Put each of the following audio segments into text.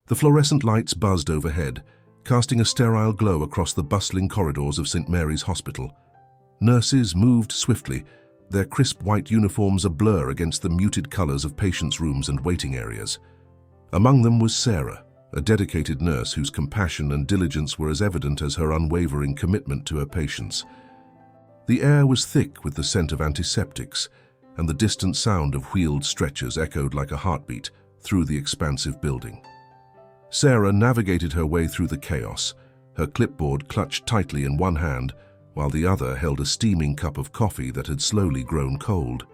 The fluorescent lights buzzed overhead, casting a sterile glow across the bustling corridors of St. Mary's Hospital. Nurses moved swiftly, their crisp white uniforms a blur against the muted colors of patients' rooms and waiting areas. Among them was Sarah, a dedicated nurse whose compassion and diligence were as evident as her unwavering commitment to her patients. The air was thick with the scent of antiseptics, and the distant sound of wheeled stretchers echoed like a heartbeat through the expansive building. Sarah navigated her way through the chaos, her clipboard clutched tightly in one hand, while the other held a steaming cup of coffee that had slowly grown cold.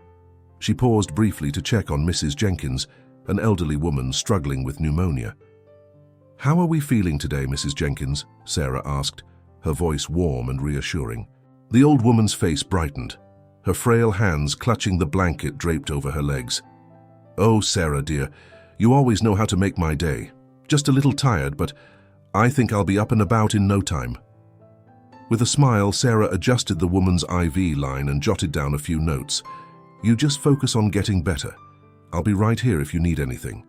She paused briefly to check on Mrs. Jenkins, an elderly woman struggling with pneumonia. "How are we feeling today, Mrs. Jenkins?" Sarah asked, her voice warm and reassuring. The old woman's face brightened, her frail hands clutching the blanket draped over her legs. "Oh, Sarah, dear, you always know how to make my day. Just a little tired, but I think I'll be up and about in no time." With a smile, Sarah adjusted the woman's IV line and jotted down a few notes. "You just focus on getting better. I'll be right here if you need anything."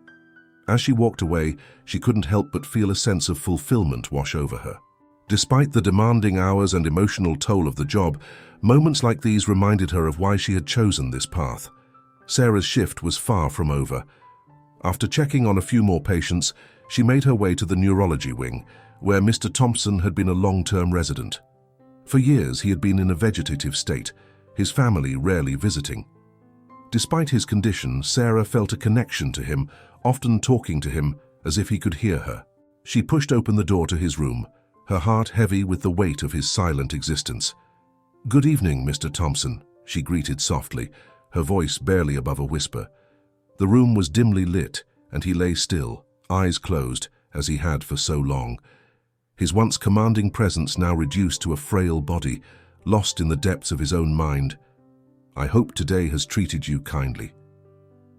As she walked away, she couldn't help but feel a sense of fulfillment wash over her. Despite the demanding hours and emotional toll of the job, moments like these reminded her of why she had chosen this path. Sarah's shift was far from over. After checking on a few more patients, she made her way to the neurology wing, where Mr. Thompson had been a long-term resident. For years, he had been in a vegetative state, his family rarely visiting. Despite his condition, Sarah felt a connection to him, often talking to him as if he could hear her. She pushed open the door to his room, her heart heavy with the weight of his silent existence. "Good evening, Mr. Thompson," she greeted softly, her voice barely above a whisper. The room was dimly lit, and he lay still, eyes closed, as he had for so long. His once commanding presence now reduced to a frail body, lost in the depths of his own mind. "I hope today has treated you kindly."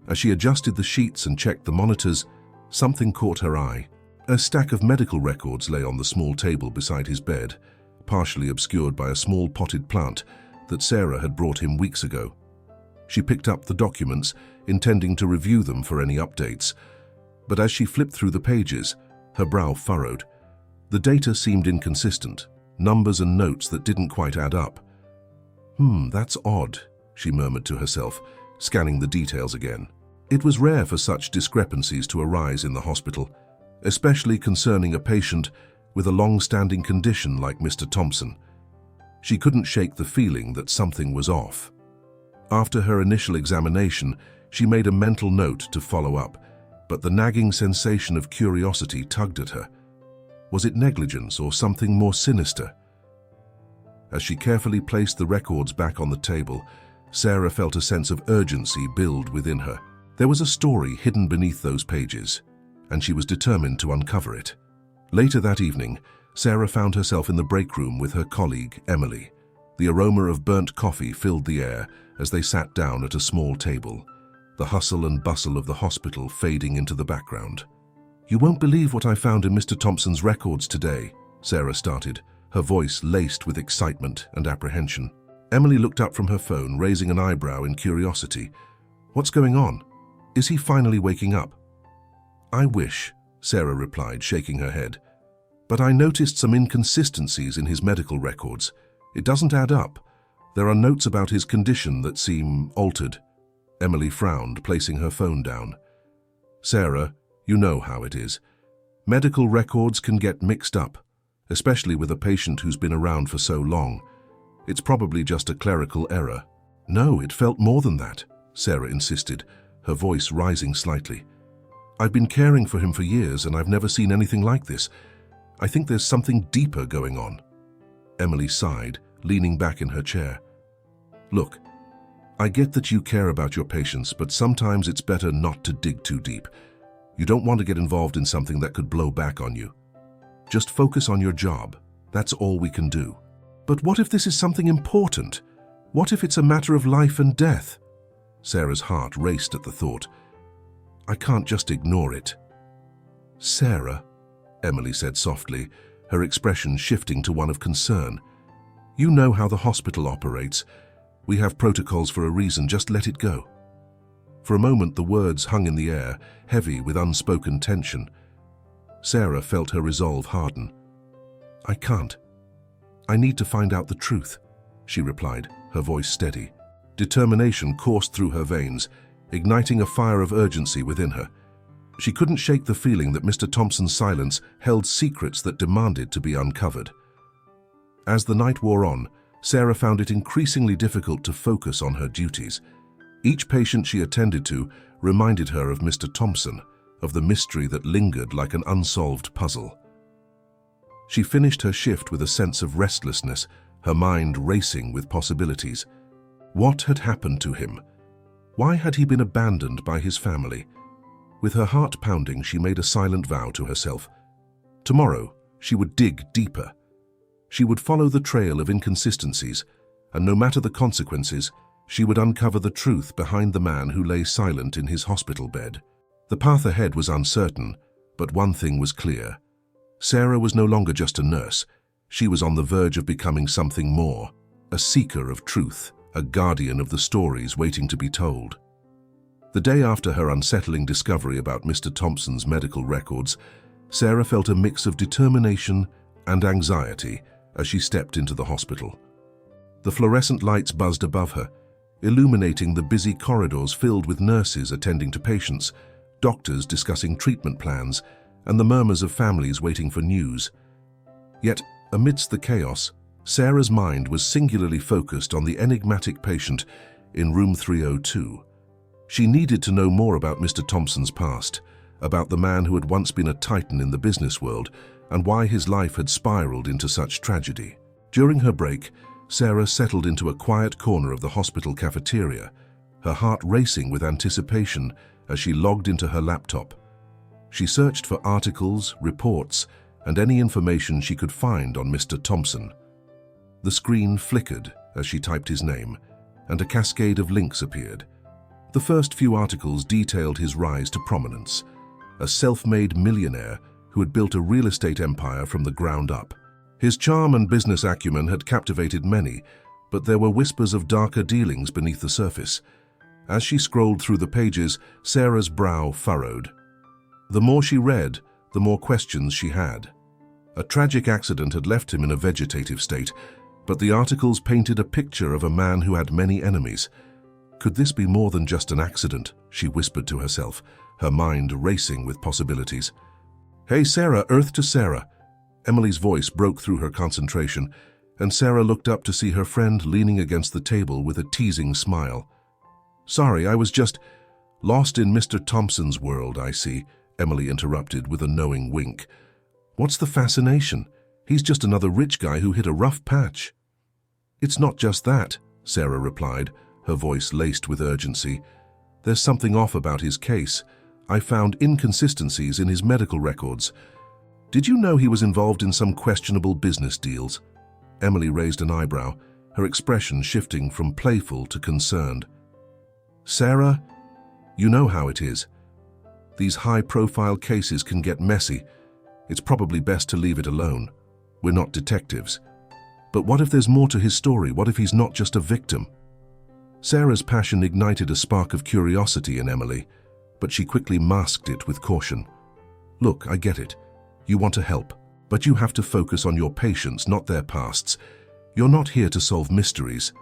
As she adjusted the sheets and checked the monitors, something caught her eye. A stack of medical records lay on the small table beside his bed, partially obscured by a small potted plant that Sarah had brought him weeks ago. She picked up the documents, intending to review them for any updates. But as she flipped through the pages, her brow furrowed. The data seemed inconsistent, numbers and notes that didn't quite add up. That's odd," she murmured to herself, scanning the details again. It was rare for such discrepancies to arise in the hospital, especially concerning a patient with a long-standing condition like Mr. Thompson. She couldn't shake the feeling that something was off. After her initial examination, she made a mental note to follow up, but the nagging sensation of curiosity tugged at her. Was it negligence or something more sinister? As she carefully placed the records back on the table, Sarah felt a sense of urgency build within her. There was a story hidden beneath those pages, and she was determined to uncover it. Later that evening, Sarah found herself in the break room with her colleague, Emily. The aroma of burnt coffee filled the air as they sat down at a small table, the hustle and bustle of the hospital fading into the background. "You won't believe what I found in Mr. Thompson's records today," Sarah started, her voice laced with excitement and apprehension. Emily looked up from her phone, raising an eyebrow in curiosity. "What's going on? Is he finally waking up?" "I wish," Sarah replied, shaking her head. "But I noticed some inconsistencies in his medical records. It doesn't add up. There are notes about his condition that seem altered." Emily frowned, placing her phone down. "Sarah, you know how it is. Medical records can get mixed up, especially with a patient who's been around for so long. It's probably just a clerical error." "No, it felt more than that," Sarah insisted, her voice rising slightly. "I've been caring for him for years and I've never seen anything like this. I think there's something deeper going on." Emily sighed, leaning back in her chair. "Look, I get that you care about your patients, but sometimes it's better not to dig too deep. You don't want to get involved in something that could blow back on you. Just focus on your job. That's all we can do." "But what if this is something important? What if it's a matter of life and death?" Sarah's heart raced at the thought. "I can't just ignore it." "Sarah," Emily said softly, her expression shifting to one of concern. "You know how the hospital operates. We have protocols for a reason. Just let it go." For a moment, the words hung in the air, heavy with unspoken tension. Sarah felt her resolve harden. "I can't. I need to find out the truth," she replied, her voice steady. Determination coursed through her veins, igniting a fire of urgency within her. She couldn't shake the feeling that Mr. Thompson's silence held secrets that demanded to be uncovered. As the night wore on, Sarah found it increasingly difficult to focus on her duties. Each patient she attended to reminded her of Mr. Thompson, of the mystery that lingered like an unsolved puzzle. She finished her shift with a sense of restlessness, her mind racing with possibilities. What had happened to him? Why had he been abandoned by his family? With her heart pounding, she made a silent vow to herself. Tomorrow, she would dig deeper. She would follow the trail of inconsistencies, and no matter the consequences, she would uncover the truth behind the man who lay silent in his hospital bed. The path ahead was uncertain, but one thing was clear. Sarah was no longer just a nurse. She was on the verge of becoming something more, a seeker of truth, a guardian of the stories waiting to be told. The day after her unsettling discovery about Mr. Thompson's medical records, Sarah felt a mix of determination and anxiety as she stepped into the hospital. The fluorescent lights buzzed above her, illuminating the busy corridors filled with nurses attending to patients, doctors discussing treatment plans, and the murmurs of families waiting for news. Yet, amidst the chaos, Sarah's mind was singularly focused on the enigmatic patient in room 302. She needed to know more about Mr. Thompson's past, about the man who had once been a titan in the business world, and why his life had spiraled into such tragedy. During her break, Sarah settled into a quiet corner of the hospital cafeteria, her heart racing with anticipation as she logged into her laptop. She searched for articles, reports, and any information she could find on Mr. Thompson. The screen flickered as she typed his name, and a cascade of links appeared. The first few articles detailed his rise to prominence, a self-made millionaire who had built a real estate empire from the ground up. His charm and business acumen had captivated many, but there were whispers of darker dealings beneath the surface. As she scrolled through the pages, Sarah's brow furrowed. The more she read, the more questions she had. A tragic accident had left him in a vegetative state, but the articles painted a picture of a man who had many enemies. Could this be more than just an accident? She whispered to herself, her mind racing with possibilities. "Hey Sarah, Earth to Sarah." Emily's voice broke through her concentration, and Sarah looked up to see her friend leaning against the table with a teasing smile. "Sorry, I was just lost in Mr. Thompson's world, I see," Emily interrupted with a knowing wink. "What's the fascination? He's just another rich guy who hit a rough patch." "It's not just that," Sarah replied, her voice laced with urgency. "There's something off about his case. I found inconsistencies in his medical records. Did you know he was involved in some questionable business deals?" Emily raised an eyebrow, her expression shifting from playful to concerned. "Sarah, you know how it is. These high-profile cases can get messy. It's probably best to leave it alone. We're not detectives. But what if there's more to his story? What if he's not just a victim?" Sarah's passion ignited a spark of curiosity in Emily, but she quickly masked it with caution. "Look, I get it. You want to help, but you have to focus on your patients, not their pasts. You're not here to solve mysteries,"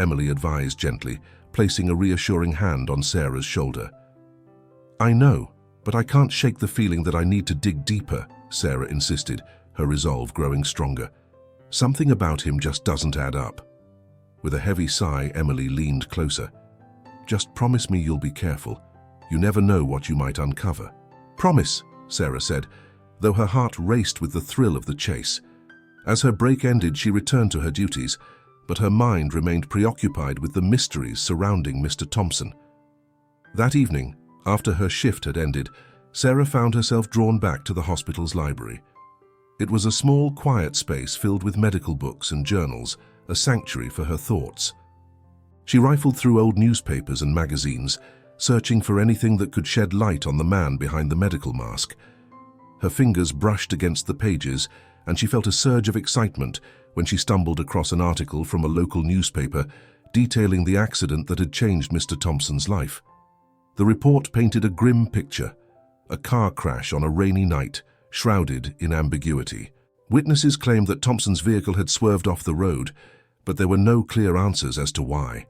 Emily advised gently, placing a reassuring hand on Sarah's shoulder. "I know, but I can't shake the feeling that I need to dig deeper," Sarah insisted, her resolve growing stronger. "Something about him just doesn't add up." With a heavy sigh, Emily leaned closer. "Just promise me you'll be careful. You never know what you might uncover." "Promise," Sarah said, though her heart raced with the thrill of the chase. As her break ended, she returned to her duties, but her mind remained preoccupied with the mysteries surrounding Mr. Thompson. That evening, after her shift had ended, Sarah found herself drawn back to the hospital's library. It was a small, quiet space filled with medical books and journals, a sanctuary for her thoughts. She rifled through old newspapers and magazines, searching for anything that could shed light on the man behind the medical mask. Her fingers brushed against the pages, and she felt a surge of excitement when she stumbled across an article from a local newspaper detailing the accident that had changed Mr. Thompson's life. The report painted a grim picture: a car crash on a rainy night, shrouded in ambiguity. Witnesses claimed that Thompson's vehicle had swerved off the road, but there were no clear answers as to why.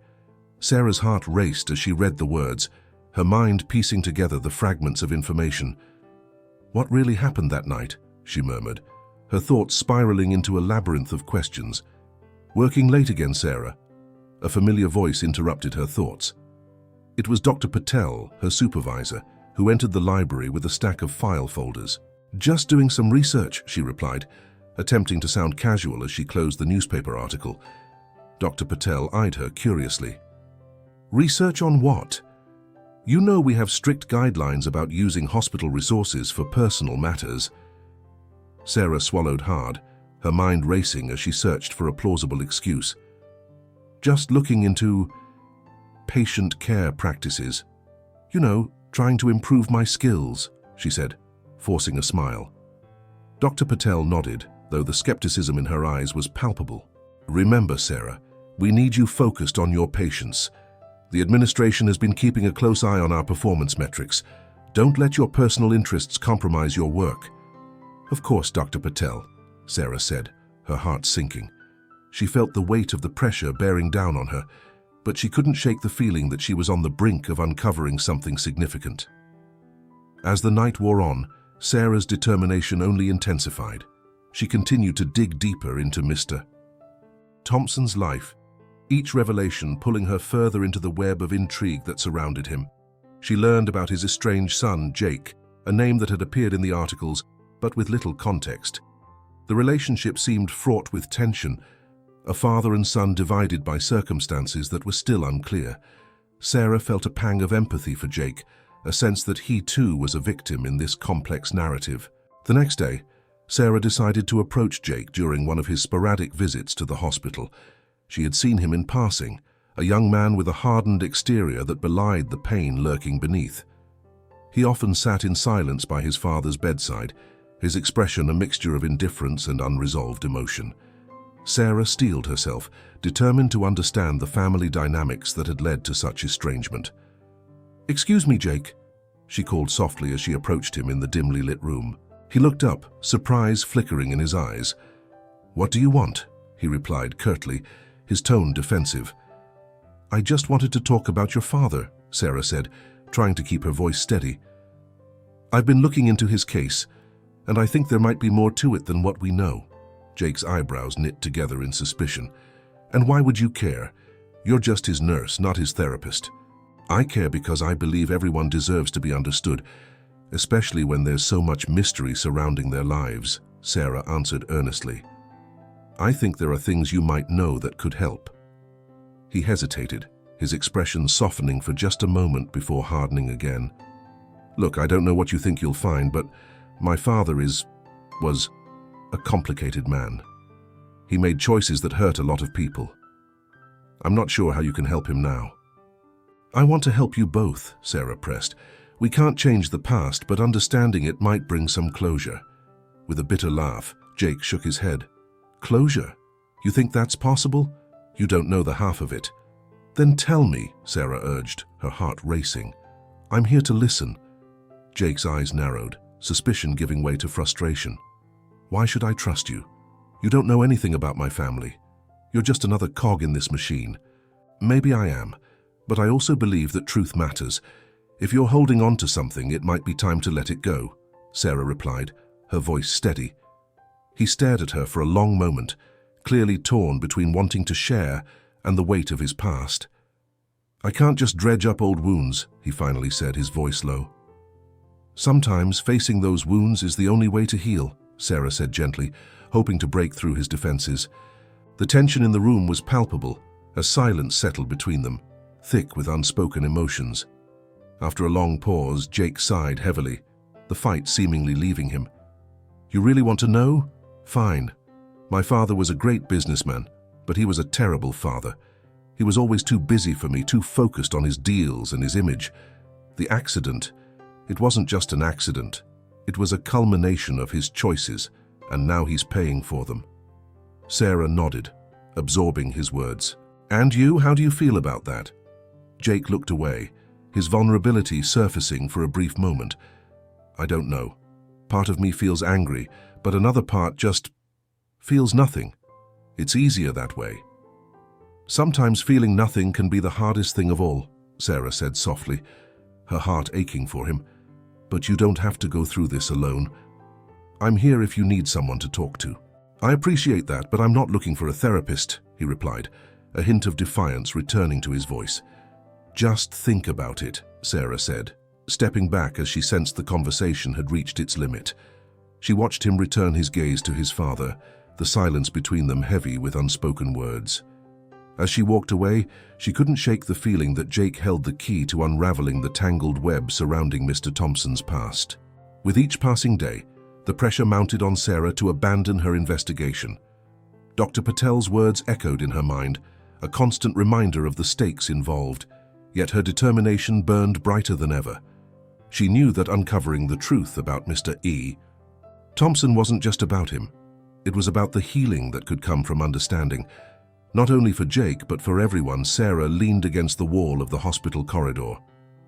Sarah's heart raced as she read the words, her mind piecing together the fragments of information. "What really happened that night?" she murmured, her thoughts spiraling into a labyrinth of questions. "Working late again, Sarah?" A familiar voice interrupted her thoughts. It was Dr. Patel, her supervisor, who entered the library with a stack of file folders. "Just doing some research," she replied, attempting to sound casual as she closed the newspaper article. Dr. Patel eyed her curiously. "Research on what? You know we have strict guidelines about using hospital resources for personal matters." Sarah swallowed hard, her mind racing as she searched for a plausible excuse. "Just looking into patient care practices. You know, trying to improve my skills," she said, forcing a smile. Dr. Patel nodded, though the skepticism in her eyes was palpable. "Remember, Sarah, we need you focused on your patients. The administration has been keeping a close eye on our performance metrics. Don't let your personal interests compromise your work." "Of course, Dr. Patel," Sarah said, her heart sinking. She felt the weight of the pressure bearing down on her, but she couldn't shake the feeling that she was on the brink of uncovering something significant. As the night wore on, Sarah's determination only intensified. She continued to dig deeper into Mr. Thompson's life, each revelation pulling her further into the web of intrigue that surrounded him. She learned about his estranged son, Jake, a name that had appeared in the articles, but with little context. The relationship seemed fraught with tension, a father and son divided by circumstances that were still unclear. Sarah felt a pang of empathy for Jake, a sense that he too was a victim in this complex narrative. The next day, Sarah decided to approach Jake during one of his sporadic visits to the hospital. She had seen him in passing, a young man with a hardened exterior that belied the pain lurking beneath. He often sat in silence by his father's bedside, his expression a mixture of indifference and unresolved emotion. Sarah steeled herself, determined to understand the family dynamics that had led to such estrangement. "Excuse me, Jake," she called softly as she approached him in the dimly lit room. He looked up, surprise flickering in his eyes. "What do you want?" he replied curtly, his tone defensive. "I just wanted to talk about your father," Sarah said, trying to keep her voice steady. "I've been looking into his case, and I think there might be more to it than what we know." Jake's eyebrows knit together in suspicion. "And why would you care? You're just his nurse, not his therapist." "I care because I believe everyone deserves to be understood, especially when there's so much mystery surrounding their lives," Sarah answered earnestly. "I think there are things you might know that could help." He hesitated, his expression softening for just a moment before hardening again. "Look, I don't know what you think you'll find, but my father was a complicated man. He made choices that hurt a lot of people. I'm not sure how you can help him now." "I want to help you both," Sarah pressed. "We can't change the past, but understanding it might bring some closure." With a bitter laugh, Jake shook his head. "Closure? You think that's possible? You don't know the half of it." "Then tell me," Sarah urged, her heart racing. "I'm here to listen." Jake's eyes narrowed, suspicion giving way to frustration. "Why should I trust you? You don't know anything about my family. You're just another cog in this machine." "Maybe I am, but I also believe that truth matters. If you're holding on to something, it might be time to let it go," Sarah replied, her voice steady. He stared at her for a long moment, clearly torn between wanting to share and the weight of his past. "I can't just dredge up old wounds," he finally said, his voice low. "Sometimes facing those wounds is the only way to heal," Sarah said gently, hoping to break through his defenses. The tension in the room was palpable, as silence settled between them, thick with unspoken emotions. After a long pause, Jake sighed heavily, the fight seemingly leaving him. "You really want to know? Fine. My father was a great businessman, but he was a terrible father. He was always too busy for me, too focused on his deals and his image. The accident, it wasn't just an accident. It was a culmination of his choices, and now he's paying for them." Sarah nodded, absorbing his words. "And you, how do you feel about that?" Jake looked away, his vulnerability surfacing for a brief moment. "I don't know. Part of me feels angry, but another part just feels nothing. It's easier that way. Sometimes feeling nothing can be the hardest thing of all, Sarah said softly, her heart aching for him. But you don't have to go through this alone. I'm here if you need someone to talk to. I appreciate that, but I'm not looking for a therapist, he replied, a hint of defiance returning to his voice. Just think about it, Sarah said, stepping back as she sensed the conversation had reached its limit. She watched him return his gaze to his father, the silence between them heavy with unspoken words. As she walked away, she couldn't shake the feeling that Jake held the key to unraveling the tangled web surrounding Mr. Thompson's past. With each passing day, the pressure mounted on Sarah to abandon her investigation. Dr. Patel's words echoed in her mind, a constant reminder of the stakes involved, yet her determination burned brighter than ever. She knew that uncovering the truth about Mr. Thompson wasn't just about him. It was about the healing that could come from understanding. Not only for Jake, but for everyone, Sarah leaned against the wall of the hospital corridor,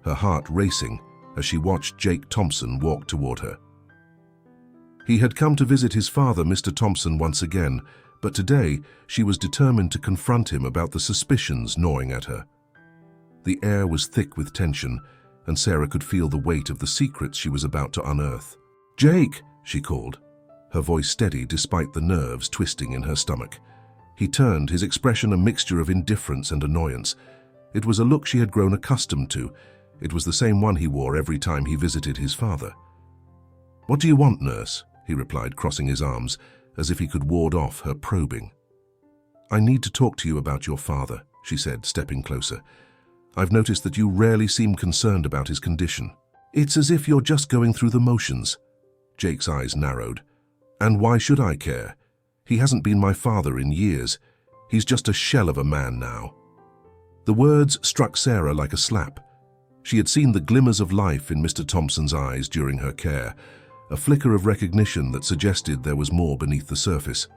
her heart racing as she watched Jake Thompson walk toward her. He had come to visit his father, Mr. Thompson, once again, but today she was determined to confront him about the suspicions gnawing at her. The air was thick with tension, and Sarah could feel the weight of the secrets she was about to unearth. "Jake!" she called, her voice steady despite the nerves twisting in her stomach. He turned, his expression a mixture of indifference and annoyance. It was a look she had grown accustomed to. It was the same one he wore every time he visited his father. "What do you want, nurse?" he replied, crossing his arms, as if he could ward off her probing. "I need to talk to you about your father," she said, stepping closer. "I've noticed that you rarely seem concerned about his condition. It's as if you're just going through the motions." Jake's eyes narrowed. "And why should I care? He hasn't been my father in years. He's just a shell of a man now." The words struck Sarah like a slap. She had seen the glimmers of life in Mr. Thompson's eyes during her care, a flicker of recognition that suggested there was more beneath the surface.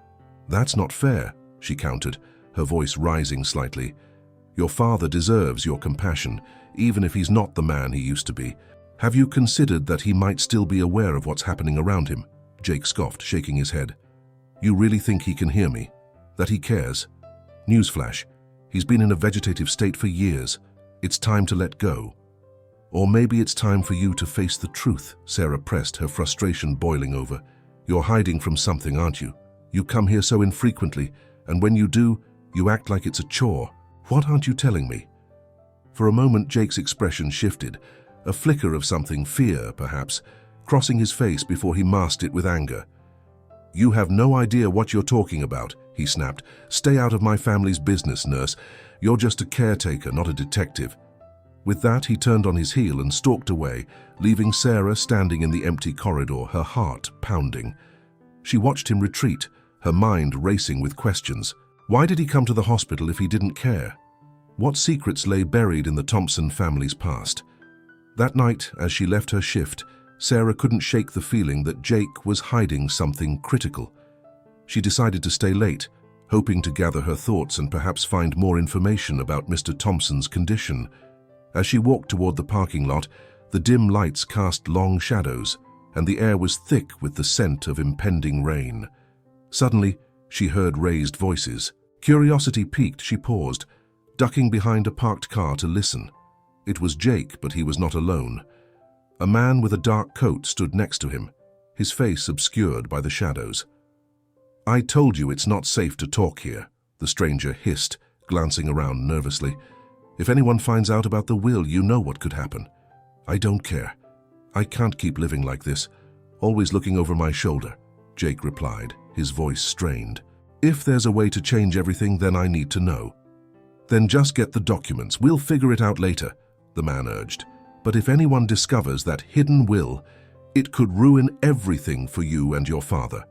"That's not fair," she countered, her voice rising slightly. "Your father deserves your compassion, even if he's not the man he used to be. Have you considered that he might still be aware of what's happening around him?" Jake scoffed, shaking his head. "You really think he can hear me? That he cares? Newsflash, he's been in a vegetative state for years. It's time to let go. Or maybe it's time for you to face the truth," Sarah pressed, her frustration boiling over. "You're hiding from something, aren't you? You come here so infrequently, and when you do, you act like it's a chore. What aren't you telling me?" For a moment, Jake's expression shifted, a flicker of something, fear, perhaps, crossing his face before he masked it with anger. "You have no idea what you're talking about," he snapped. "Stay out of my family's business, nurse. You're just a caretaker, not a detective." With that, he turned on his heel and stalked away, leaving Sarah standing in the empty corridor, her heart pounding. She watched him retreat, her mind racing with questions. Why did he come to the hospital if he didn't care? What secrets lay buried in the Thompson family's past? That night, as she left her shift, Sarah couldn't shake the feeling that Jake was hiding something critical. She decided to stay late, hoping to gather her thoughts and perhaps find more information about Mr. Thompson's condition. As she walked toward the parking lot, the dim lights cast long shadows, and the air was thick with the scent of impending rain. Suddenly, she heard raised voices. Curiosity piqued, she paused, ducking behind a parked car to listen. It was Jake, but he was not alone. A man with a dark coat stood next to him, his face obscured by the shadows. "I told you it's not safe to talk here," the stranger hissed, glancing around nervously. "If anyone finds out about the will, you know what could happen." "I don't care. I can't keep living like this, always looking over my shoulder," Jake replied, his voice strained. "If there's a way to change everything, then I need to know." "Then just get the documents. We'll figure it out later," the man urged. "But if anyone discovers that hidden will, it could ruin everything for you and your father."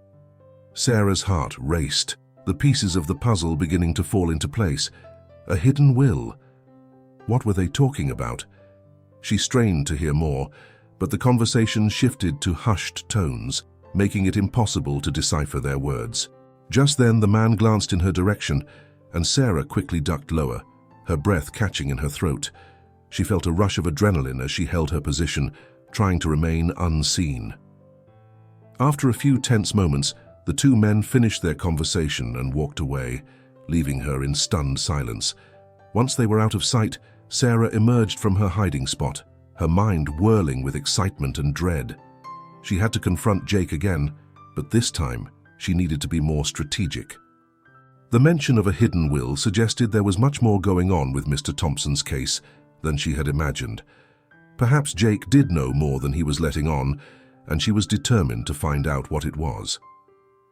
Sarah's heart raced, the pieces of the puzzle beginning to fall into place. A hidden will. What were they talking about? She strained to hear more, but the conversation shifted to hushed tones, making it impossible to decipher their words. Just then, the man glanced in her direction, and Sarah quickly ducked lower, her breath catching in her throat. She felt a rush of adrenaline as she held her position, trying to remain unseen. After a few tense moments, the two men finished their conversation and walked away, leaving her in stunned silence. Once they were out of sight, Sarah emerged from her hiding spot, her mind whirling with excitement and dread. She had to confront Jake again, but this time she needed to be more strategic. The mention of a hidden will suggested there was much more going on with Mr. Thompson's case than she had imagined. Perhaps Jake did know more than he was letting on, and she was determined to find out what it was.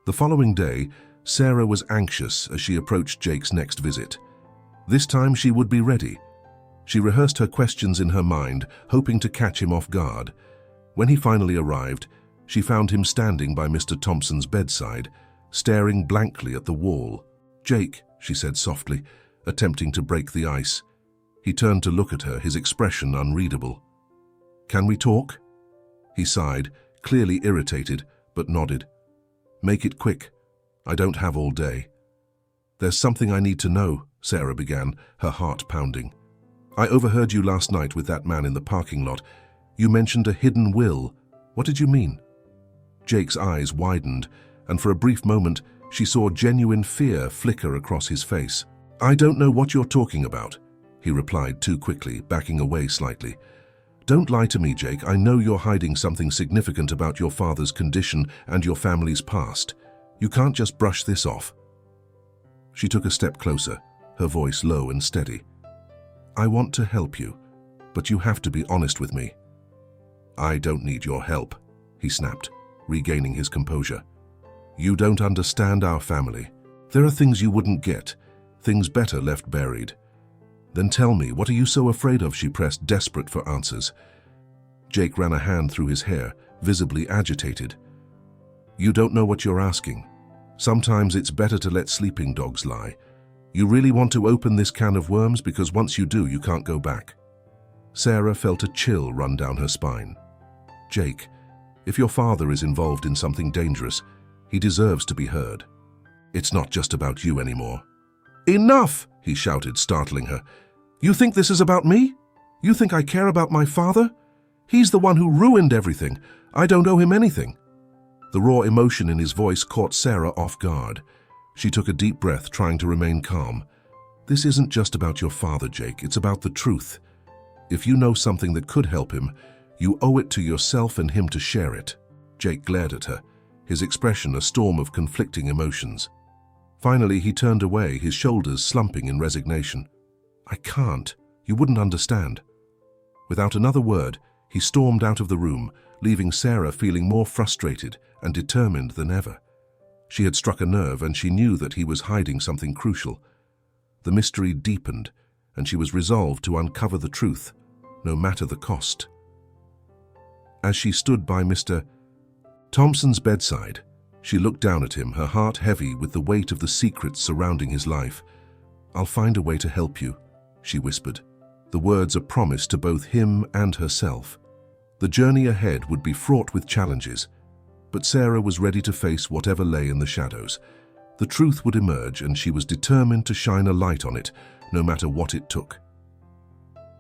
The following day, Sarah was anxious as she approached Jake's next visit. This time she would be ready. She rehearsed her questions in her mind, hoping to catch him off guard. When he finally arrived, she found him standing by Mr. Thompson's bedside, staring blankly at the wall. "Jake," she said softly, attempting to break the ice. He turned to look at her, his expression unreadable. "Can we talk?" He sighed, clearly irritated, but nodded. "Make it quick. I don't have all day." "There's something I need to know," Sarah began, her heart pounding. "I overheard you last night with that man in the parking lot. You mentioned a hidden will. What did you mean?" Jake's eyes widened, and for a brief moment, she saw genuine fear flicker across his face. "I don't know what you're talking about," he replied too quickly, backing away slightly. "Don't lie to me, Jake. I know you're hiding something significant about your father's condition and your family's past. You can't just brush this off." She took a step closer, her voice low and steady. "I want to help you, but you have to be honest with me." "I don't need your help," he snapped, regaining his composure. "You don't understand our family. There are things you wouldn't get, things better left buried." "Then tell me, what are you so afraid of?" she pressed, desperate for answers. Jake ran a hand through his hair, visibly agitated. "You don't know what you're asking. Sometimes it's better to let sleeping dogs lie. You really want to open this can of worms, because once you do, you can't go back." Sarah felt a chill run down her spine. "Jake, if your father is involved in something dangerous, he deserves to be heard. It's not just about you anymore." "Enough!" he shouted, startling her. "You think this is about me? You think I care about my father? He's the one who ruined everything. I don't owe him anything." The raw emotion in his voice caught Sarah off guard. She took a deep breath, trying to remain calm. "This isn't just about your father, Jake. It's about the truth. If you know something that could help him, you owe it to yourself and him to share it." Jake glared at her, his expression a storm of conflicting emotions. Finally, he turned away, his shoulders slumping in resignation. "I can't. You wouldn't understand." Without another word, he stormed out of the room, leaving Sarah feeling more frustrated and determined than ever. She had struck a nerve, and she knew that he was hiding something crucial. The mystery deepened, and she was resolved to uncover the truth, no matter the cost. As she stood by Mr. Thompson's bedside, she looked down at him, her heart heavy with the weight of the secrets surrounding his life. "I'll find a way to help you," she whispered, the words a promise to both him and herself. The journey ahead would be fraught with challenges, but Sarah was ready to face whatever lay in the shadows. The truth would emerge, and she was determined to shine a light on it, no matter what it took.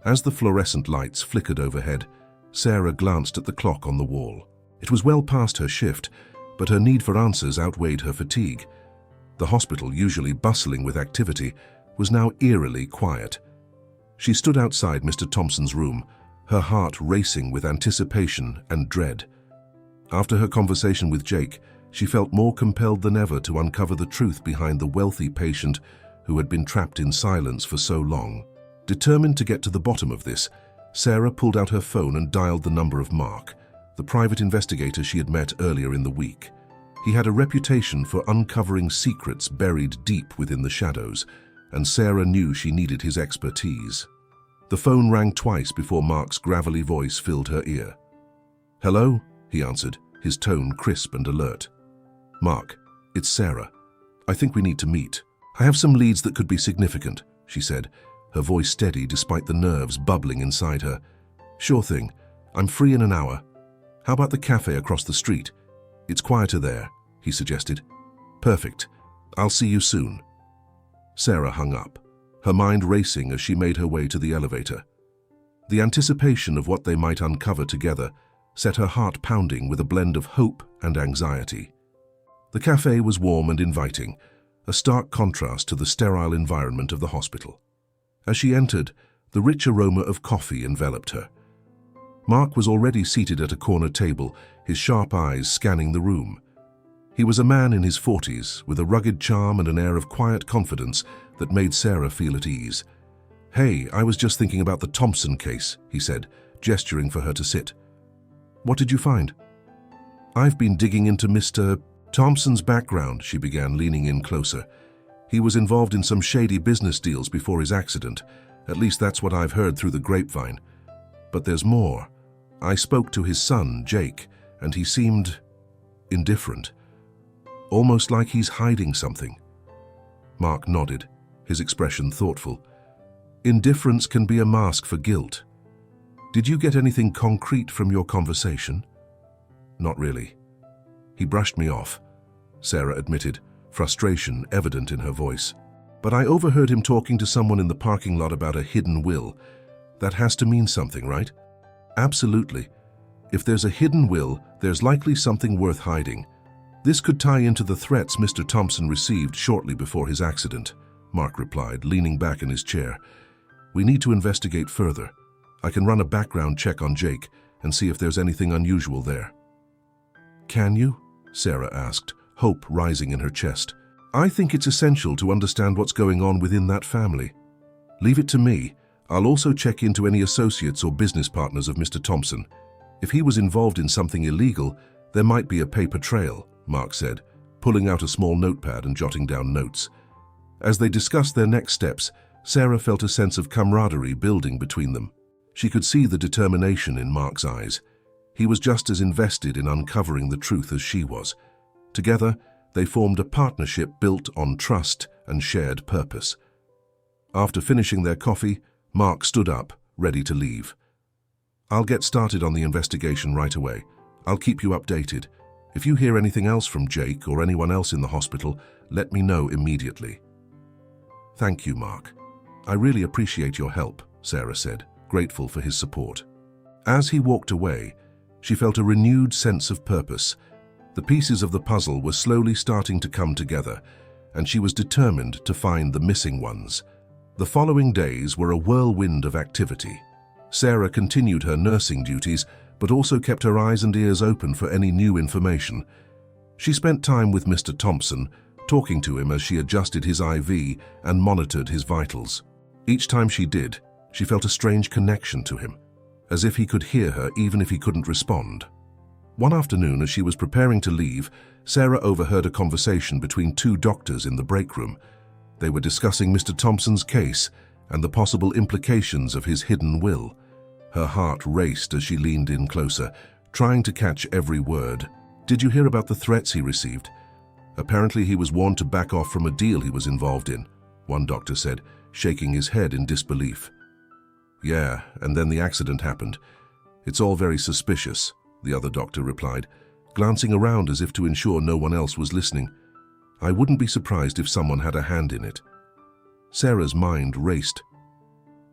As the fluorescent lights flickered overhead, Sarah glanced at the clock on the wall. It was well past her shift, but her need for answers outweighed her fatigue. The hospital, usually bustling with activity, was now eerily quiet. She stood outside Mr. Thompson's room, her heart racing with anticipation and dread. After her conversation with Jake, she felt more compelled than ever to uncover the truth behind the wealthy patient who had been trapped in silence for so long. Determined to get to the bottom of this, Sarah pulled out her phone and dialed the number of Mark, the private investigator she had met earlier in the week. He had a reputation for uncovering secrets buried deep within the shadows, and Sarah knew she needed his expertise. The phone rang twice before Mark's gravelly voice filled her ear. "Hello?" he answered, his tone crisp and alert. "Mark, it's Sarah. I think we need to meet. I have some leads that could be significant," she said, her voice steady despite the nerves bubbling inside her. "Sure thing. I'm free in an hour. How about the cafe across the street? It's quieter there," he suggested. "Perfect. I'll see you soon." Sarah hung up, her mind racing as she made her way to the elevator. The anticipation of what they might uncover together set her heart pounding with a blend of hope and anxiety. The cafe was warm and inviting, a stark contrast to the sterile environment of the hospital. As she entered, the rich aroma of coffee enveloped her. Mark was already seated at a corner table, his sharp eyes scanning the room. He was a man in his 40s, with a rugged charm and an air of quiet confidence that made Sarah feel at ease. "Hey, I was just thinking about the Thompson case," he said, gesturing for her to sit. "What did you find?" "I've been digging into Mr. Thompson's background," she began, leaning in closer. "He was involved in some shady business deals before his accident. At least that's what I've heard through the grapevine. But there's more. I spoke to his son, Jake, and he seemed indifferent. Almost like he's hiding something." Mark nodded, his expression thoughtful. "Indifference can be a mask for guilt. Did you get anything concrete from your conversation?" "Not really. He brushed me off," Sarah admitted, frustration evident in her voice. "But I overheard him talking to someone in the parking lot about a hidden will. That has to mean something, right?" "Absolutely. If there's a hidden will, there's likely something worth hiding. This could tie into the threats Mr. Thompson received shortly before his accident," Mark replied, leaning back in his chair. "We need to investigate further. I can run a background check on Jake and see if there's anything unusual there." "Can you?" Sarah asked, hope rising in her chest. "I think it's essential to understand what's going on within that family. Leave it to me. I'll also check into any associates or business partners of Mr. Thompson. If he was involved in something illegal, there might be a paper trail," Mark said, pulling out a small notepad and jotting down notes. As they discussed their next steps, Sarah felt a sense of camaraderie building between them. She could see the determination in Mark's eyes. He was just as invested in uncovering the truth as she was. Together, they formed a partnership built on trust and shared purpose. After finishing their coffee, Mark stood up, ready to leave. "I'll get started on the investigation right away. I'll keep you updated. If you hear anything else from Jake or anyone else in the hospital, let me know immediately." "Thank you, Mark. I really appreciate your help," Sarah said, grateful for his support. As he walked away, she felt a renewed sense of purpose. The pieces of the puzzle were slowly starting to come together, and she was determined to find the missing ones. The following days were a whirlwind of activity. Sarah continued her nursing duties, but also kept her eyes and ears open for any new information. She spent time with Mr. Thompson, talking to him as she adjusted his IV and monitored his vitals. Each time she did, she felt a strange connection to him, as if he could hear her even if he couldn't respond. One afternoon, as she was preparing to leave, Sarah overheard a conversation between two doctors in the break room. They were discussing Mr. Thompson's case and the possible implications of his hidden will. Her heart raced as she leaned in closer, trying to catch every word. "Did you hear about the threats he received? Apparently he was warned to back off from a deal he was involved in," one doctor said, shaking his head in disbelief. "Yeah, and then the accident happened. It's all very suspicious," the other doctor replied, glancing around as if to ensure no one else was listening. "I wouldn't be surprised if someone had a hand in it." Sarah's mind raced.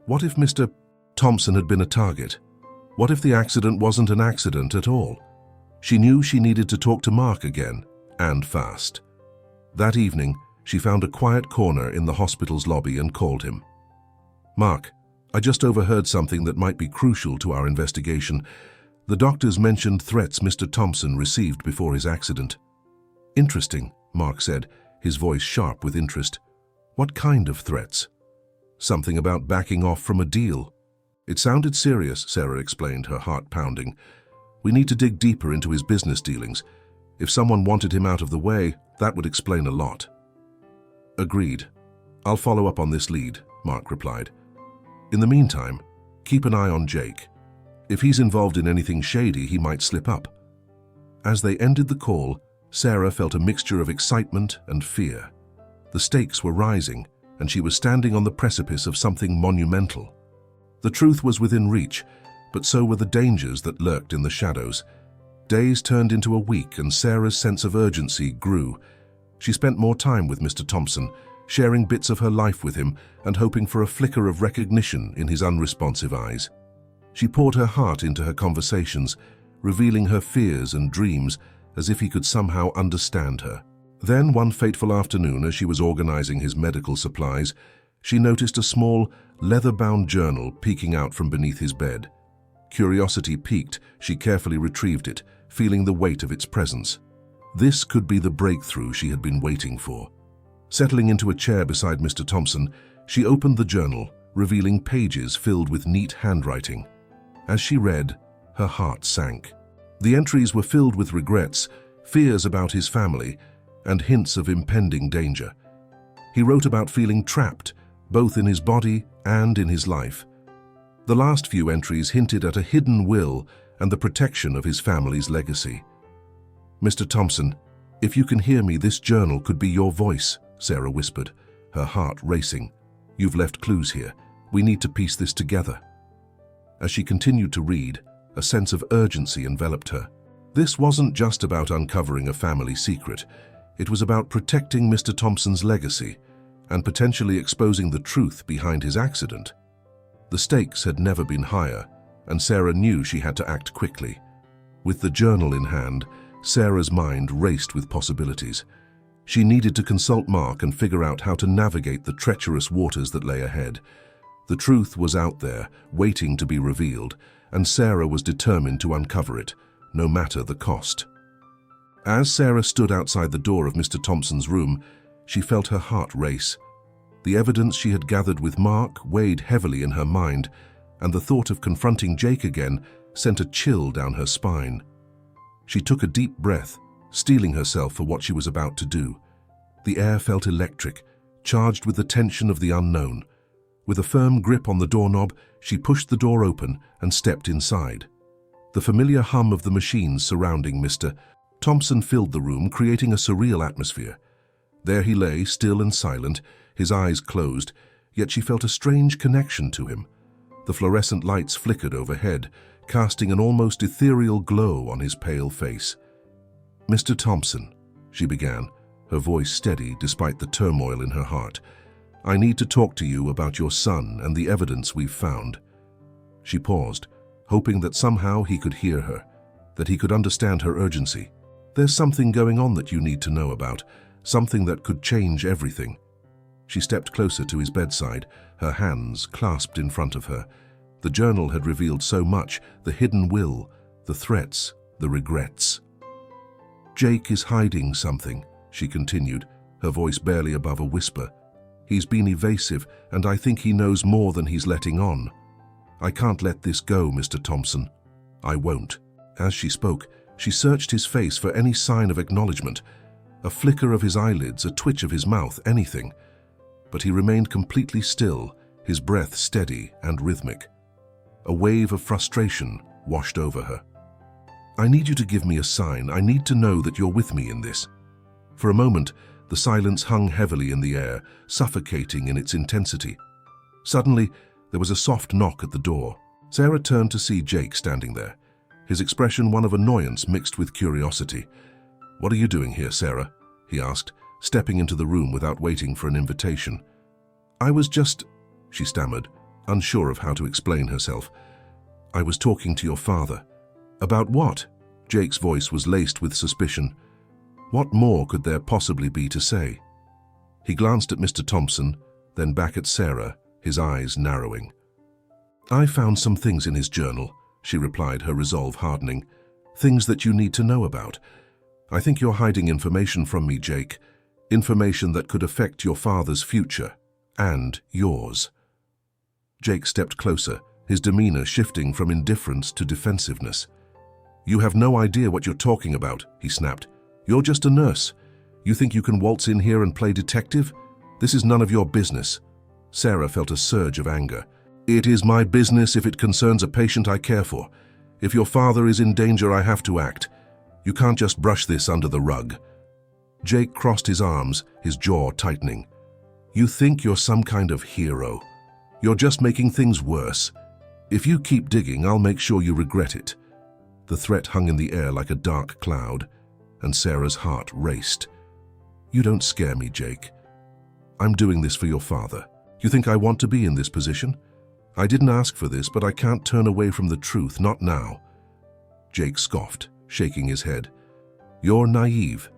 What if Mr. Thompson had been a target? What if the accident wasn't an accident at all? She knew she needed to talk to Mark again, and fast. That evening, she found a quiet corner in the hospital's lobby and called him. "Mark, I just overheard something that might be crucial to our investigation. The doctors mentioned threats Mr. Thompson received before his accident." "Interesting," Mark said, his voice sharp with interest. "What kind of threats?" "Something about backing off from a deal." "It sounded serious," Sarah explained, her heart pounding. "We need to dig deeper into his business dealings. If someone wanted him out of the way, that would explain a lot." "Agreed. I'll follow up on this lead," Mark replied. "In the meantime, keep an eye on Jake. If he's involved in anything shady, he might slip up." As they ended the call, Sarah felt a mixture of excitement and fear. The stakes were rising, and she was standing on the precipice of something monumental. The truth was within reach, but so were the dangers that lurked in the shadows. Days turned into a week, and Sarah's sense of urgency grew. She spent more time with Mr. Thompson, sharing bits of her life with him and hoping for a flicker of recognition in his unresponsive eyes. She poured her heart into her conversations, revealing her fears and dreams as if he could somehow understand her. Then, one fateful afternoon, as she was organizing his medical supplies, she noticed a small, leather-bound journal peeking out from beneath his bed. Curiosity piqued, she carefully retrieved it, feeling the weight of its presence. This could be the breakthrough she had been waiting for. Settling into a chair beside Mr. Thompson, she opened the journal, revealing pages filled with neat handwriting. As she read, her heart sank. The entries were filled with regrets, fears about his family, and hints of impending danger. He wrote about feeling trapped, both in his body and in his life. The last few entries hinted at a hidden will and the protection of his family's legacy. "Mr. Thompson, if you can hear me, this journal could be your voice," Sarah whispered, her heart racing. "You've left clues here. We need to piece this together." As she continued to read, a sense of urgency enveloped her. This wasn't just about uncovering a family secret. It was about protecting Mr. Thompson's legacy and potentially exposing the truth behind his accident. The stakes had never been higher, and Sarah knew she had to act quickly. With the journal in hand, Sarah's mind raced with possibilities. She needed to consult Mark and figure out how to navigate the treacherous waters that lay ahead. The truth was out there, waiting to be revealed, and Sarah was determined to uncover it, no matter the cost. As Sarah stood outside the door of Mr. Thompson's room, she felt her heart race. The evidence she had gathered with Mark weighed heavily in her mind, and the thought of confronting Jake again sent a chill down her spine. She took a deep breath, steeling herself for what she was about to do. The air felt electric, charged with the tension of the unknown. With a firm grip on the doorknob, she pushed the door open and stepped inside. The familiar hum of the machines surrounding Mr. Thompson filled the room, creating a surreal atmosphere. There he lay, still and silent, his eyes closed, yet she felt a strange connection to him. The fluorescent lights flickered overhead, casting an almost ethereal glow on his pale face. "Mr. Thompson," she began, her voice steady despite the turmoil in her heart, "I need to talk to you about your son and the evidence we've found." She paused, hoping that somehow he could hear her, that he could understand her urgency. "There's something going on that you need to know about, something that could change everything." She stepped closer to his bedside, her hands clasped in front of her. The journal had revealed so much, the hidden will, the threats, the regrets. "Jake is hiding something," she continued, her voice barely above a whisper. "He's been evasive, and I think he knows more than he's letting on. I can't let this go, Mr. Thompson. I won't." As she spoke, she searched his face for any sign of acknowledgement, a flicker of his eyelids, a twitch of his mouth, anything. But he remained completely still, his breath steady and rhythmic. A wave of frustration washed over her. "I need you to give me a sign. I need to know that you're with me in this." For a moment, the silence hung heavily in the air, suffocating in its intensity. Suddenly, there was a soft knock at the door. Sarah turned to see Jake standing there, his expression one of annoyance mixed with curiosity. "What are you doing here, Sarah?" he asked, stepping into the room without waiting for an invitation. "I was just," she stammered, unsure of how to explain herself. "I was talking to your father." "About what?" Jake's voice was laced with suspicion. What more could there possibly be to say? He glanced at Mr. Thompson, then back at Sarah, his eyes narrowing. "I found some things in his journal," she replied, her resolve hardening. "Things that you need to know about. I think you're hiding information from me, Jake. Information that could affect your father's future, and yours." Jake stepped closer, his demeanor shifting from indifference to defensiveness. "You have no idea what you're talking about," he snapped. "You're just a nurse. You think you can waltz in here and play detective? This is none of your business." Sarah felt a surge of anger. "It is my business if it concerns a patient I care for. If your father is in danger, I have to act. You can't just brush this under the rug." Jake crossed his arms, his jaw tightening. "You think you're some kind of hero. You're just making things worse. If you keep digging, I'll make sure you regret it." The threat hung in the air like a dark cloud, and Sarah's heart raced. "You don't scare me, Jake. I'm doing this for your father. You think I want to be in this position? I didn't ask for this, but I can't turn away from the truth, not now." Jake scoffed, shaking his head. "You're naive.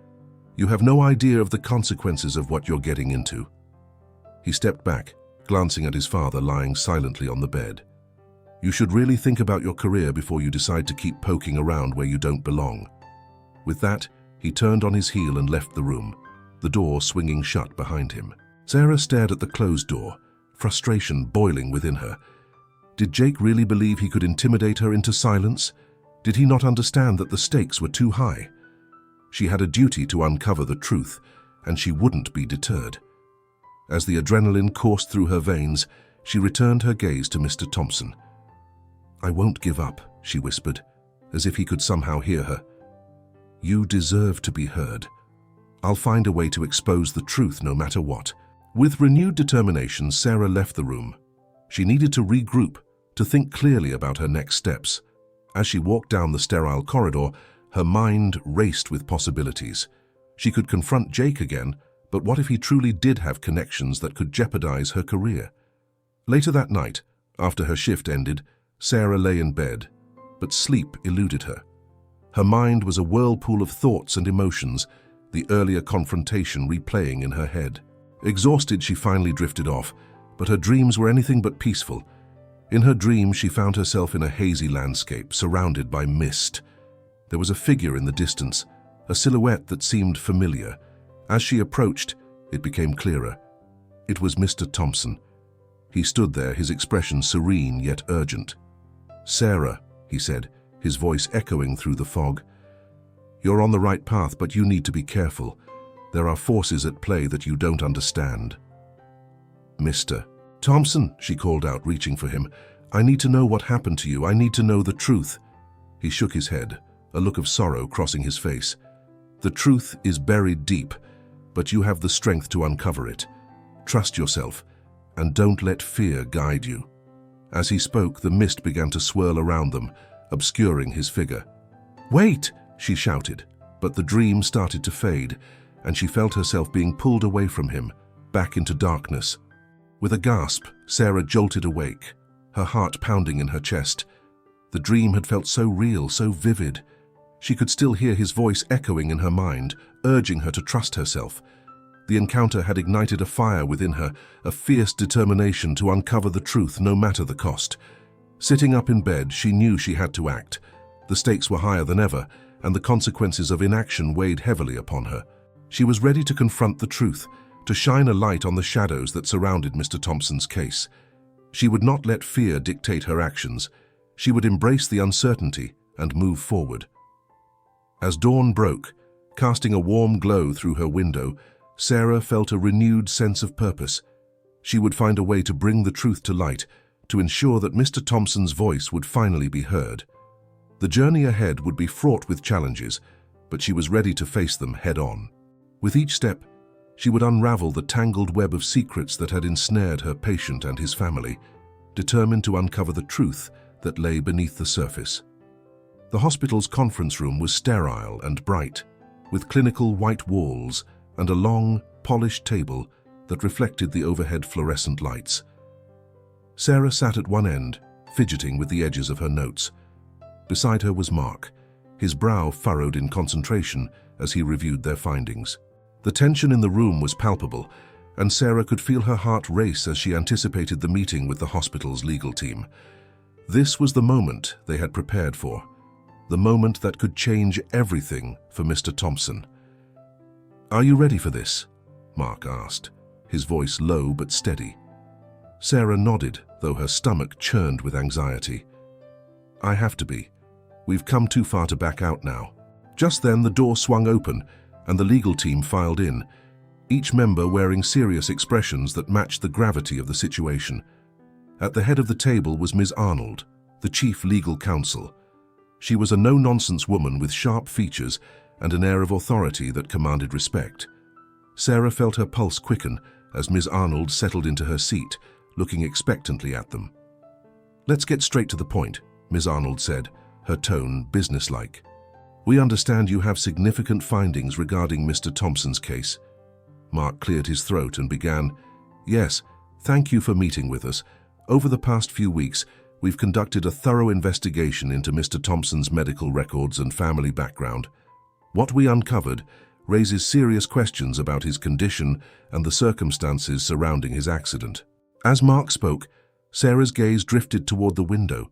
You have no idea of the consequences of what you're getting into." He stepped back, glancing at his father lying silently on the bed. "You should really think about your career before you decide to keep poking around where you don't belong." With that, he turned on his heel and left the room, the door swinging shut behind him. Sarah stared at the closed door, frustration boiling within her. Did Jake really believe he could intimidate her into silence? Did he not understand that the stakes were too high? She had a duty to uncover the truth, and she wouldn't be deterred. As the adrenaline coursed through her veins, she returned her gaze to Mr. Thompson. "I won't give up," she whispered, as if he could somehow hear her. "You deserve to be heard. I'll find a way to expose the truth no matter what." With renewed determination, Sarah left the room. She needed to regroup, to think clearly about her next steps. As she walked down the sterile corridor, her mind raced with possibilities. She could confront Jake again, but what if he truly did have connections that could jeopardize her career? Later that night, after her shift ended, Sarah lay in bed, but sleep eluded her. Her mind was a whirlpool of thoughts and emotions, the earlier confrontation replaying in her head. Exhausted, she finally drifted off, but her dreams were anything but peaceful. In her dream, she found herself in a hazy landscape, surrounded by mist. There was a figure in the distance, a silhouette that seemed familiar. As she approached, it became clearer. It was Mr. Thompson. He stood there, his expression serene yet urgent. "Sarah," he said, his voice echoing through the fog. "You're on the right path, but you need to be careful. There are forces at play that you don't understand." "Mr. Thompson," she called out, reaching for him. "I need to know what happened to you. I need to know the truth." He shook his head, a look of sorrow crossing his face. "The truth is buried deep, but you have the strength to uncover it. Trust yourself, and don't let fear guide you." As he spoke, the mist began to swirl around them, obscuring his figure. "Wait!" she shouted, but the dream started to fade, and she felt herself being pulled away from him, back into darkness. With a gasp, Sarah jolted awake, her heart pounding in her chest. The dream had felt so real, so vivid. She could still hear his voice echoing in her mind, urging her to trust herself. The encounter had ignited a fire within her, a fierce determination to uncover the truth no matter the cost. Sitting up in bed, she knew she had to act. The stakes were higher than ever, and the consequences of inaction weighed heavily upon her. She was ready to confront the truth, to shine a light on the shadows that surrounded Mr. Thompson's case. She would not let fear dictate her actions. She would embrace the uncertainty and move forward. As dawn broke, casting a warm glow through her window, Sarah felt a renewed sense of purpose. She would find a way to bring the truth to light, to ensure that Mr. Thompson's voice would finally be heard. The journey ahead would be fraught with challenges, but she was ready to face them head-on. With each step, she would unravel the tangled web of secrets that had ensnared her patient and his family, determined to uncover the truth that lay beneath the surface. The hospital's conference room was sterile and bright, with clinical white walls and a long, polished table that reflected the overhead fluorescent lights. Sarah sat at one end, fidgeting with the edges of her notes. Beside her was Mark, his brow furrowed in concentration as he reviewed their findings. The tension in the room was palpable, and Sarah could feel her heart race as she anticipated the meeting with the hospital's legal team. This was the moment they had prepared for, the moment that could change everything for Mr. Thompson. "Are you ready for this?" Mark asked, his voice low but steady. Sarah nodded, though her stomach churned with anxiety. "I have to be. We've come too far to back out now." Just then, the door swung open, and the legal team filed in, each member wearing serious expressions that matched the gravity of the situation. At the head of the table was Ms. Arnold, the chief legal counsel. She was a no-nonsense woman with sharp features and an air of authority that commanded respect. Sarah felt her pulse quicken as Ms. Arnold settled into her seat, looking expectantly at them. "Let's get straight to the point," Ms. Arnold said, her tone businesslike. "We understand you have significant findings regarding Mr. Thompson's case." Mark cleared his throat and began, "Yes, thank you for meeting with us. Over the past few weeks, We've conducted a thorough investigation into Mr. Thompson's medical records and family background. What we uncovered raises serious questions about his condition and the circumstances surrounding his accident. As Mark spoke, Sarah's gaze drifted toward the window,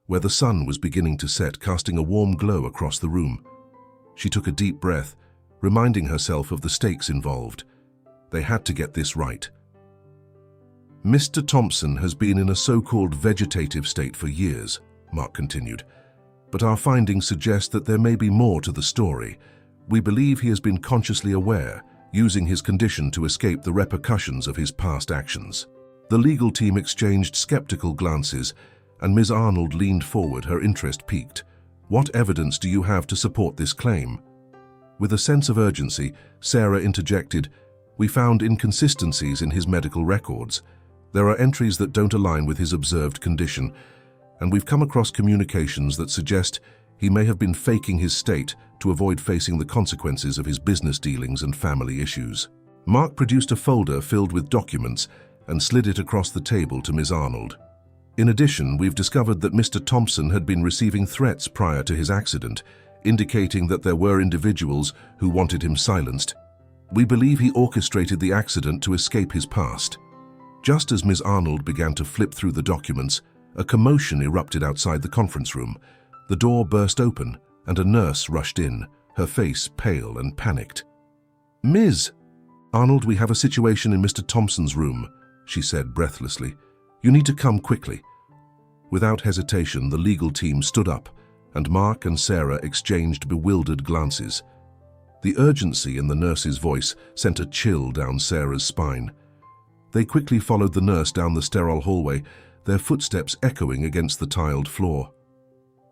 where the sun was beginning to set, casting a warm glow across the room. She took a deep breath, reminding herself of the stakes involved. They had to get this right. Mr. Thompson has been in a so-called vegetative state for years, Mark continued, but our findings suggest that there may be more to the story. We believe he has been consciously aware, using his condition to escape the repercussions of his past actions. The legal team exchanged skeptical glances, and Ms. Arnold leaned forward, her interest piqued. What evidence do you have to support this claim? With a sense of urgency, Sarah interjected, we found inconsistencies in his medical records. There are entries that don't align with his observed condition, and we've come across communications that suggest he may have been faking his state to avoid facing the consequences of his business dealings and family issues. Mark produced a folder filled with documents and slid it across the table to Ms. Arnold. In addition, we've discovered that Mr. Thompson had been receiving threats prior to his accident, indicating that there were individuals who wanted him silenced. We believe he orchestrated the accident to escape his past. Just as Ms. Arnold began to flip through the documents, a commotion erupted outside the conference room. The door burst open, and a nurse rushed in, her face pale and panicked. Ms. Arnold, we have a situation in Mr. Thompson's room, she said breathlessly. You need to come quickly. Without hesitation, the legal team stood up, and Mark and Sarah exchanged bewildered glances. The urgency in the nurse's voice sent a chill down Sarah's spine. They quickly followed the nurse down the sterile hallway, their footsteps echoing against the tiled floor.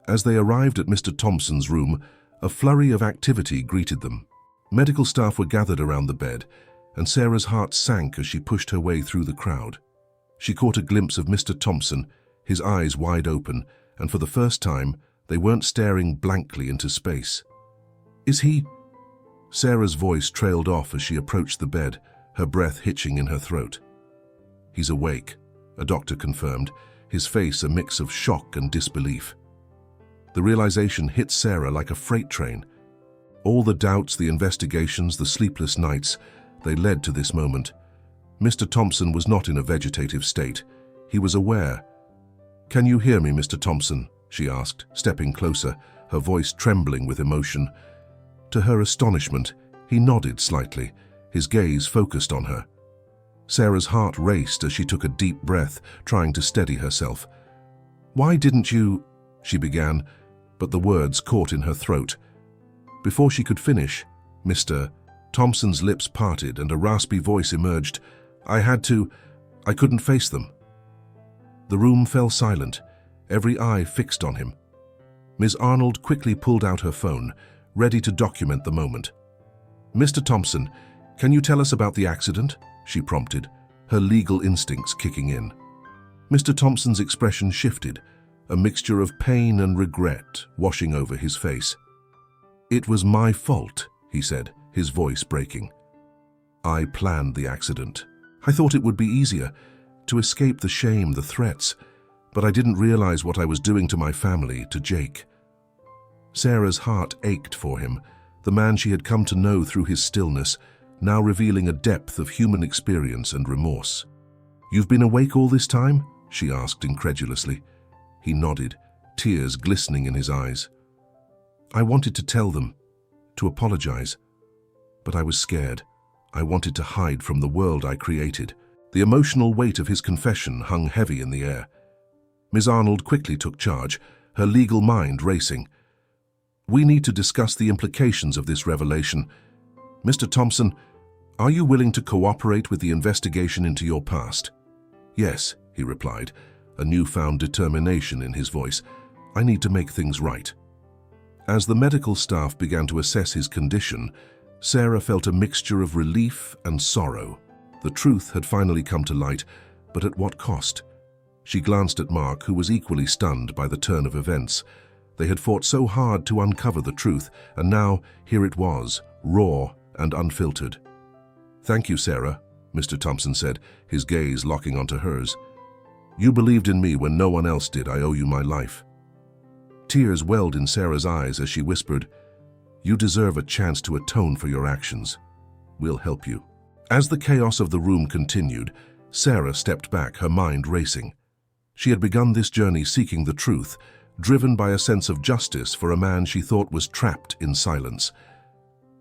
As they arrived at Mr. Thompson's room, a flurry of activity greeted them. Medical staff were gathered around the bed, and Sarah's heart sank as she pushed her way through the crowd. She caught a glimpse of Mr. Thompson, his eyes wide open, and for the first time, they weren't staring blankly into space. Is he? Sarah's voice trailed off as she approached the bed, her breath hitching in her throat. He's awake, a doctor confirmed, his face a mix of shock and disbelief. The realization hit Sarah like a freight train. All the doubts, the investigations, the sleepless nights, they led to this moment. Mr. Thompson was not in a vegetative state. He was aware. Can you hear me, Mr. Thompson? She asked, stepping closer, her voice trembling with emotion. To her astonishment, he nodded slightly, his gaze focused on her. Sarah's heart raced as she took a deep breath, trying to steady herself. Why didn't you? She began, but the words caught in her throat. Before she could finish, Mr. Thompson's lips parted and a raspy voice emerged. I couldn't face them. The room fell silent, every eye fixed on him. Ms. Arnold quickly pulled out her phone, ready to document the moment. Mr. Thompson, can you tell us about the accident? She prompted, her legal instincts kicking in. Mr. Thompson's expression shifted, a mixture of pain and regret washing over his face. It was my fault, he said, his voice breaking. I planned the accident. I thought it would be easier to escape the shame, the threats, but I didn't realize what I was doing to my family, to Jake. Sarah's heart ached for him, the man she had come to know through his stillness, now revealing a depth of human experience and remorse. You've been awake all this time? She asked incredulously. He nodded, tears glistening in his eyes. I wanted to tell them, to apologize, but I was scared. I wanted to hide from the world I created. The emotional weight of his confession hung heavy in the air. Ms. Arnold quickly took charge, her legal mind racing. We need to discuss the implications of this revelation. Mr. Thompson, are you willing to cooperate with the investigation into your past? Yes, he replied, a newfound determination in his voice. I need to make things right. As the medical staff began to assess his condition, Sarah felt a mixture of relief and sorrow. The truth had finally come to light, but at what cost? She glanced at Mark, who was equally stunned by the turn of events. They had fought so hard to uncover the truth, and now here it was, raw and unfiltered. Thank you, Sarah, Mr. Thompson said, his gaze locking onto hers. You believed in me when no one else did. I owe you my life." Tears welled in Sarah's eyes as she whispered, "You deserve a chance to atone for your actions. We'll help you." As the chaos of the room continued, Sarah stepped back, her mind racing. She had begun this journey seeking the truth, driven by a sense of justice for a man she thought was trapped in silence.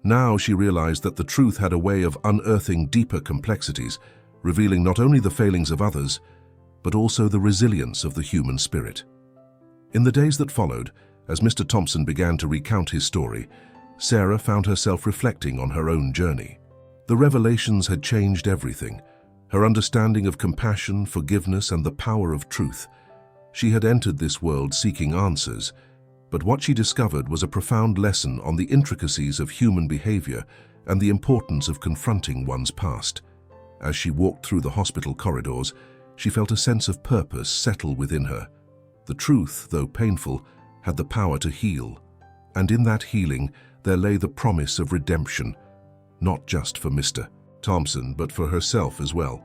Now she realized that the truth had a way of unearthing deeper complexities, revealing not only the failings of others, but also the resilience of the human spirit. In the days that followed, as Mr. Thompson began to recount his story, Sarah found herself reflecting on her own journey. The revelations had changed everything, her understanding of compassion, forgiveness, and the power of truth. She had entered this world seeking answers, but what she discovered was a profound lesson on the intricacies of human behavior and the importance of confronting one's past. As she walked through the hospital corridors, she felt a sense of purpose settle within her. The truth, though painful, had the power to heal, and in that healing there lay the promise of redemption, not just for Mr. Thompson, but for herself as well.